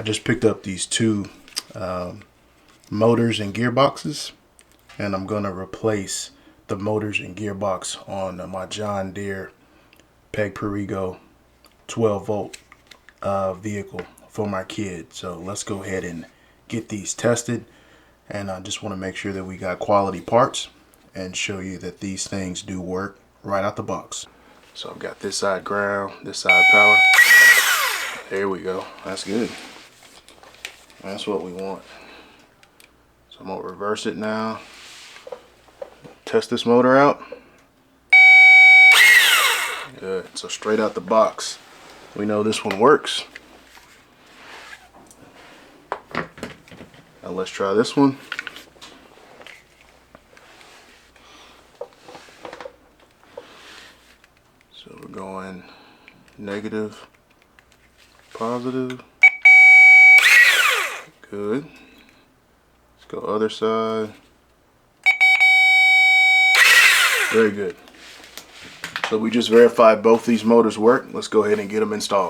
I just picked up these two motors and gearboxes, and I'm going to replace the motors and gearbox on my John Deere Peg Perego 12 volt vehicle for my kid. So let's go ahead and get these tested, and I just want to make sure that we got quality parts and show you that these things do work right out the box. So I've got this side ground, this side power. There we go. That's good. That's what we want. So I'm going to reverse it now. Test this motor out. Good. So straight out the box, we know this one works. Now let's try this one. So we're going negative, positive. Good. Let's go other side. Very good. So we just verified both these motors work. Let's go ahead and get them installed.